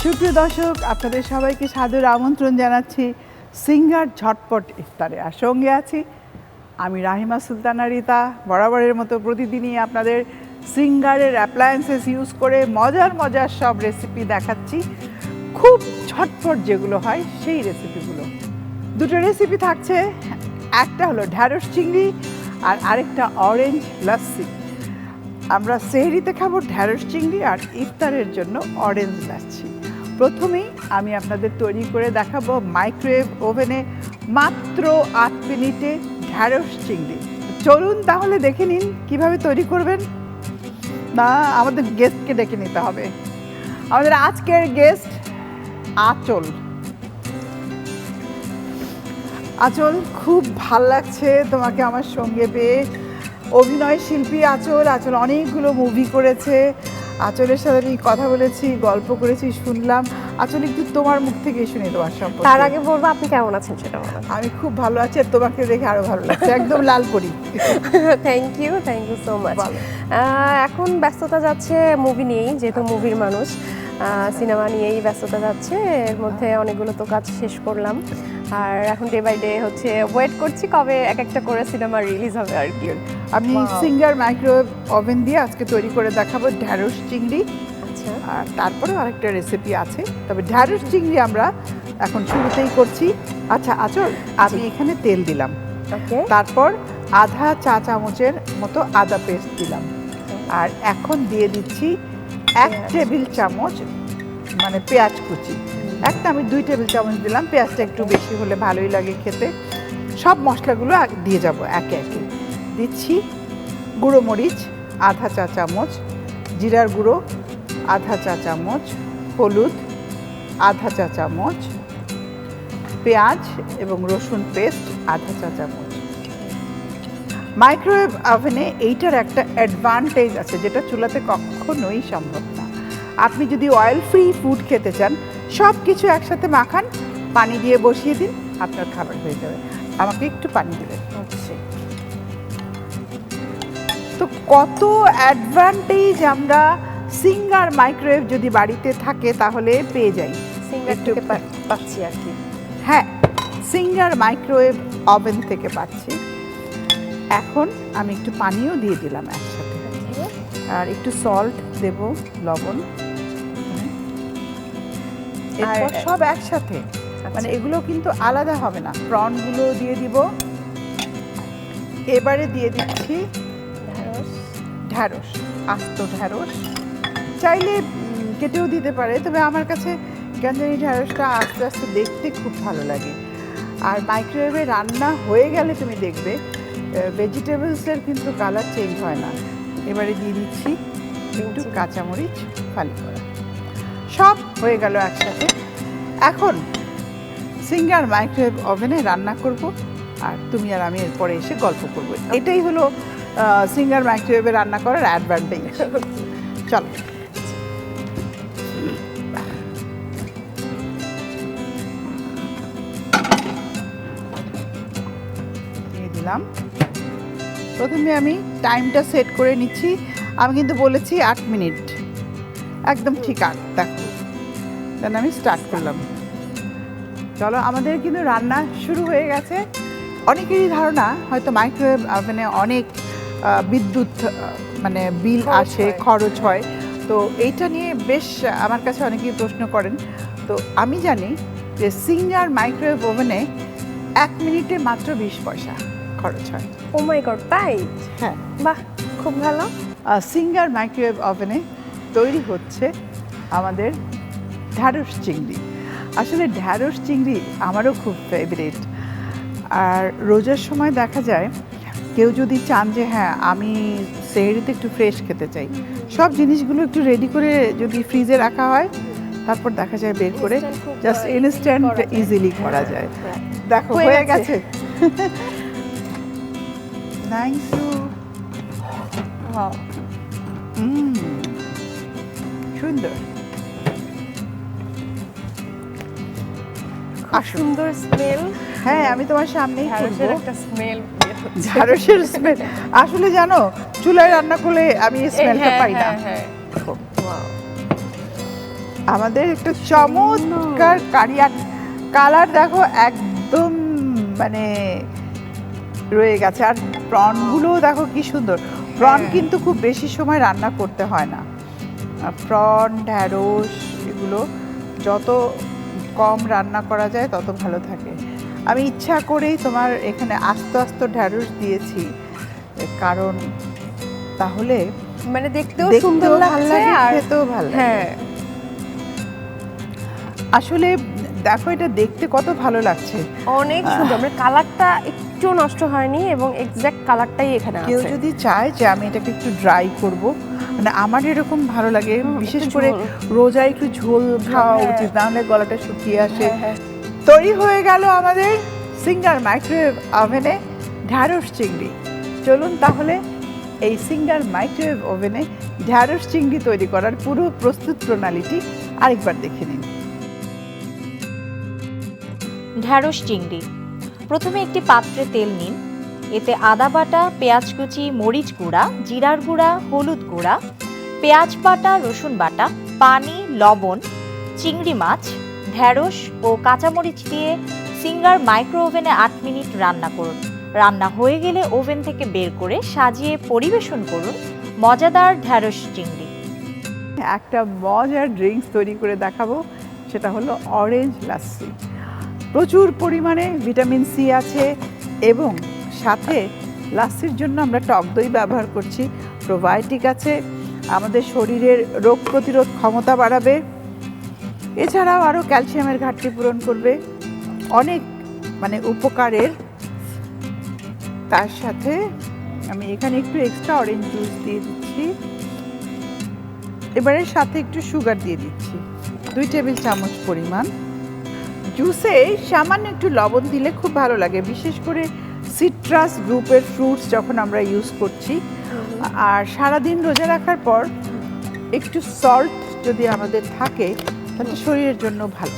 সুপ্রিয় দর্শক, আপনাদের সবাইকে সাদর আমন্ত্রণ জানাচ্ছি সিঙ্গার ঝটপট ইফতারে। আর সঙ্গে আছি আমি রাহিমা সুলতানা রিতা। বরাবরের মতো প্রতিদিনই আপনাদের সিঙ্গারের অ্যাপ্লায়েন্সেস ইউজ করে মজার মজার সব রেসিপি দেখাচ্ছি, খুব ঝটপট যেগুলো হয় সেই রেসিপিগুলো। দুটো রেসিপি থাকছে, একটা হলো ঢ্যাঁড়স চিংড়ি আর আরেকটা অরেঞ্জ লাচ্ছি। আমরা সেহরিতে খাবো ঢ্যাঁড়স চিংড়ি আর ইফতারের জন্য অরেঞ্জ লাচ্ছি। প্রথমেই আমি আপনাদের তৈরি করে দেখাবো মাইক্রোওয়েভ ওভেনে মাত্র 8 মিনিটে ঢ্যাঁড়স চিংড়ি। চলুন তাহলে দেখে নিন কিভাবে তৈরি করবেন। না, আমাদের গেস্টকে ডেকে নিতে হবে। আমাদের আজকের গেস্ট আঁচল। আঁচল, খুব ভাল লাগছে তোমাকে আমার সঙ্গে পেয়ে। অভিনয় শিল্পী আঁচল। আঁচল অনেকগুলো মুভি করেছে। আঁচলের সাথে আমি কথা বলেছি, গল্প করেছি, শুনলাম। আঁচল, একটু তোমার মুখ থেকে শুনি তোমার সম্পর্কে। তার আগে বলবো আপনি কেমন আছেন সেটা বলুন। আমি খুব ভালো আছি, আর তোমাকে দেখে আরো ভালো লাগছে, একদম লাল পরি। Thank you so much. এখন ব্যস্ততা যাচ্ছে মুভি নিয়েই, যেহেতু মুভির মানুষ, সিনেমা নিয়েই ব্যস্ততা যাচ্ছে। এর মধ্যে অনেকগুলো তো কাজ শেষ করলাম, আর এখন ডে বাই ডে হচ্ছে ওয়েট করছি কবে এক একটা করে সিনেমা রিলিজ হবে আর কি। আমি সিঙ্গার মাইক্রোওয়েভ ওভেন দিয়ে আজকে তৈরি করে দেখাবো ঢ্যাঁড়স চিংড়ি। আচ্ছা, আর তারপরেও আরেকটা রেসিপি আছে, তবে ঢ্যাঁড়স চিংড়ি আমরা এখন শুরুতেই করছি। আচ্ছা আঁচল, আমি এখানে তেল দিলাম, তারপর আধা চা চামচের মতো আদা পেস্ট দিলাম, আর এখন দিয়ে দিচ্ছি 1 টেবিল চামচ মানে পেঁয়াজ কুচি। একটা আমি 2 টেবিল চামচ দিলাম, পেঁয়াজটা একটু বেশি হলে ভালোই লাগে খেতে। সব মশলাগুলো দিয়ে যাব একে একে। দিচ্ছি গুঁড়ো মরিচ আধা চা চামচ, জিরার গুঁড়ো আধা চা চামচ, হলুদ আধা চা চামচ, পেঁয়াজ এবং রসুন পেস্ট আধা চা চামচ। মাইক্রোওয়েভ ওভেনে এইটার একটা অ্যাডভান্টেজ আছে, যেটা চুলাতে কখনোই সম্ভব না। আপনি যদি অয়েল ফ্রি ফুড খেতে চান, সব কিছু একসাথে মাখান, পানি দিয়ে বসিয়ে দিন, আপনার খাবার হয়ে যাবে। আমাকে একটু পানি দিবেন। তো কত অ্যাডভান্টেজ আমরা সিঙ্গার মাইক্রোওয়েভ যদি বাড়িতে থাকে তাহলে পেয়ে যাই। সিঙ্গার থেকে পাচ্ছি আর কি। হ্যাঁ, সিঙ্গার মাইক্রোওয়েভ ওভেন থেকে পাচ্ছি। এখন আমি একটু পানিও দিয়ে দিলাম একসাথে, আর একটু সল্ট দেব, লবণ, এরপর সব একসাথে, মানে এগুলো কিন্তু আলাদা হবে না। প্রনগুলো দিয়ে দিব। এবারে দিয়ে দিচ্ছি ঢ্যাঁড়স, আস্ত ঢ্যাঁড়স। চাইলে কেটেও দিতে পারে, তবে আমার কাছে কেন জানি ঢ্যাঁড়সটা আস্তে আস্তে দেখতে খুব ভালো লাগে। আর মাইক্রোওয়েভে রান্না হয়ে গেলে তুমি দেখবে ভেজিটেবলসের কিন্তু কালার চেঞ্জ হয় না। এবারে দিয়ে দিচ্ছি একটু কাঁচামরিচ ফালি করা। সব হয়ে গেল একসাথে। এখন সিঙ্গার মাইক্রোওয়েভ ওভেনে রান্না করব, আর তুমি আর আমি এরপরে এসে গল্প করব। এটাই হলো সিঙ্গার মাইক্রোওয়েভে রান্না করার অ্যাডভান্টেজ। চলো, দিয়ে দিলাম। প্রথমে আমি টাইমটা সেট করে নিচ্ছি। আমি কিন্তু বলেছি 8 মিনিট, একদম ঠিক 8। দেখো, দেন আমি স্টার্ট করলাম। চলো, আমাদের কিন্তু রান্না শুরু হয়ে গেছে। অনেকেরই ধারণা হয়তো মাইক্রোওয়েভ ওভেনে অনেক বিদ্যুৎ মানে বিল আসে, খরচ হয়। তো এইটা নিয়ে বেশ আমার কাছে অনেকেই প্রশ্ন করেন। তো আমি জানি যে সিঙ্গার মাইক্রোওয়েভ ওভেনে 1 মিনিটে মাত্র 20 পয়সা খরচ হয়। ও মাই গড, তাই? হ্যাঁ, বাহ, খুব ভালো। সিঙ্গার মাইক্রোওয়েভ ওভেনে তৈরি হচ্ছে আমাদের ঢ্যাঁড়স চিংড়ি। আসলে ঢ্যাঁড়স চিংড়ি আমারও খুব ফেভারিট। আর রোজার সময় দেখা যায় কেউ যদি চান যে হ্যাঁ আমি সেহরিতে একটু ফ্রেশ খেতে চাই, সব জিনিসগুলো একটু রেডি করে যদি ফ্রিজে রাখা হয়, তারপর দেখা যায় বের করে জাস্ট ইনস্ট্যান্ট ইজিলি করা যায়। দেখো, হয়ে গেছে। Thank you. সুন্দর, সুন্দর স্মেল। হ্যাঁ, আমি তোমার সামনেই ঢ্যাঁড়সের একটা স্মেল। ঢ্যাঁড়সের স্মেল। আসলে জানো, চুলায় রান্না করলে আমি এই স্মেলটা পাই না। আমাদের একটা চমৎকার কারি, আর কালার দেখো একদম মানে রয়ে গেছে। আর প্রনগুলোও দেখো কি সুন্দর। প্রন কিন্তু খুব বেশি সময় রান্না করতে হয় না। প্রন, ঢ্যাঁড়স এগুলো যত কম রান্না করা যায় তত ভালো থাকে। আমি ইচ্ছা করেই তোমার এখানে আস্ত আস্ত ঢ্যাঁড়স দিয়েছি, কারণ তাহলে মানে দেখতেও সুন্দর লাগছে আর খেতেও ভালো লাগে। হ্যাঁ, আসলে দেখো এটা দেখতে কত ভালো লাগছে, অনেক সুন্দর। মানে কালারটা একটু নষ্ট হয়নি এবং এক্সাক্ট কালারটাই এখানে আছে। কেউ যদি চায় যে আমি এটাকে একটু ড্রাই করব, মানে আমার এরকম ভালো লাগে, বিশেষ করে রোজা একটু ঝোল খাওয়া উচিত, নাহলে গলাটা শুকিয়ে আসে। তৈরি হয়ে গেল আমাদের সিঙ্গার মাইক্রোওয়েভ ওভেনে ঢ্যাঁড়স চিংড়ি। চলুন তাহলে এই সিঙ্গার মাইক্রোওয়েভ ওভেনে ঢ্যাঁড়স চিংড়ি তৈরি করার পুরো প্রস্তুত প্রণালীটি আরেকবার দেখে নিন। ঢ্যাঁড়স চিংড়ি। প্রথমে একটি পাত্রে তেল নিন। এতে আদা বাটা, পেঁয়াজ কুচি, মরিচ গুঁড়া, জিরার গুঁড়া, হলুদ গুঁড়া, পেঁয়াজ বাটা, রসুন বাটা, পানি, লবণ, চিংড়ি মাছ, ঢ্যাঁড়স ও কাঁচামরিচ দিয়ে সিঙ্গার মাইক্রো ওভেনে 8 মিনিট রান্না করুন। রান্না হয়ে গেলে ওভেন থেকে বের করে সাজিয়ে পরিবেশন করুন মজাদার ঢ্যাঁড়স চিংড়ি। একটা মজার ড্রিঙ্কস তৈরি করে দেখাবো, সেটা হলো অরেঞ্জ লাস্সি। প্রচুর পরিমাণে ভিটামিন সি আছে এবং সাথে লাস্সির জন্য আমরা টক দই ব্যবহার করছি। প্রোবায়োটিক আছে, আমাদের শরীরের রোগ প্রতিরোধ ক্ষমতা বাড়াবে, এছাড়াও আরও ক্যালসিয়ামের ঘাটতি পূরণ করবে, অনেক মানে উপকারের। তার সাথে আমি এখানে একটু এক্সট্রা অরেঞ্জ জুস দিয়ে দিচ্ছি, এবারে সাথে একটু সুগার দিয়ে দিচ্ছি 2 টেবিল চামচ পরিমাণ। জুসে সামান্য একটু লবণ দিলে খুব ভালো লাগে, বিশেষ করে সিট্রাস গ্রুপের ফ্রুটস যখন আমরা ইউজ করছি। আর সারাদিন রোজা রাখার পর একটু সল্ট যদি আমাদের থাকে তাহলে শরীরের জন্য ভালো।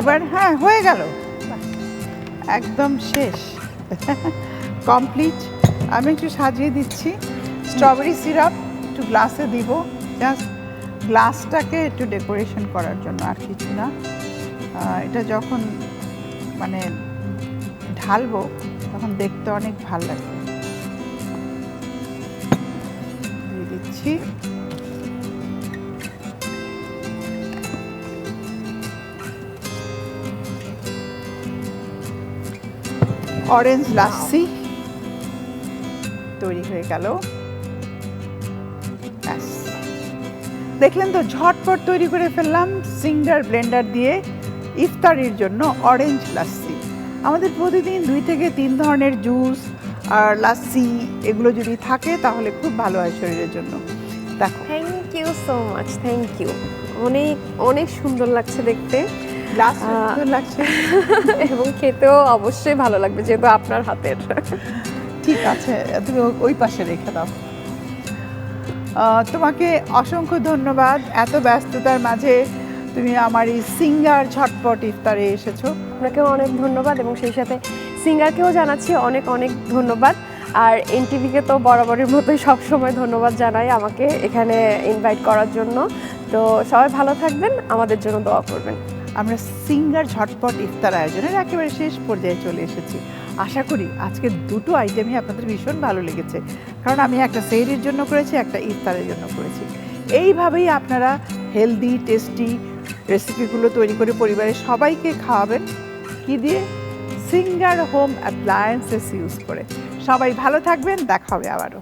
এবার হ্যাঁ হয়ে গেল, একদম শেষ, কমপ্লিট। আমি একটু সাজিয়ে দিচ্ছি, স্ট্রবেরি সিরাপ একটু গ্লাসে দিব, জাস্ট গ্লাসটাকে একটু ডেকোরেশন করার জন্য, আর কিছু না। এটা যখন মানে ঢালবো তখন দেখতে অনেক ভালো লাগবে। দিয়ে দিচ্ছি অরেঞ্জ লাস্সি তৈরি হয়ে গেল। দেখলেন তো, ঝটপট তৈরি করে ফেললাম সিঙ্গার ব্লেন্ডার দিয়ে ইফতারির জন্য অরেঞ্জ লাস্সি। আমাদের প্রতিদিন 2 থেকে 3 ধরনের জুস আর লাস্সি এগুলো যদি থাকে তাহলে খুব ভালো হয় শরীরের জন্য। দেখো, thank you so much, thank you. অনেক অনেক সুন্দর লাগছে দেখতে, গ্লাস সুন্দর লাগছে এবং খেতেও অবশ্যই ভালো লাগবে যেহেতু আপনার হাতের। ঠিক আছে, তুমি ওই পাশে রেখে দাও। তোমাকে অসংখ্য ধন্যবাদ, এত ব্যস্ততার মাঝে তুমি আমার এই সিঙ্গার ঝটপট ইফতারে এসেছো। আপনাকেও অনেক ধন্যবাদ এবং সেই সাথে সিঙ্গারকেও জানাচ্ছি অনেক অনেক ধন্যবাদ। আর এনটিভিকে তো বরাবরের মতোই সবসময় ধন্যবাদ জানাই আমাকে এখানে ইনভাইট করার জন্য। তো সবাই ভালো থাকবেন, আমাদের জন্য দোয়া করবেন। আমরা সিঙ্গার ঝটপট ইফতার আয়োজনের একেবারে শেষ পর্যায়ে চলে এসেছি। আশা করি আজকে 2টো আইটেমই আপনাদের ভীষণ ভালো লেগেছে, কারণ আমি একটা সেহরির জন্য করেছি, একটা ইফতারের জন্য করেছি। এইভাবেই আপনারা হেলদি টেস্টি রেসিপিগুলো তৈরি করে পরিবারের সবাইকে খাওয়াবেন। কি দিয়ে? সিঙ্গার হোম অ্যাপ্লায়েন্সেস ইউজ করে। সবাই ভালো থাকবেন, দেখা হবে আবারও।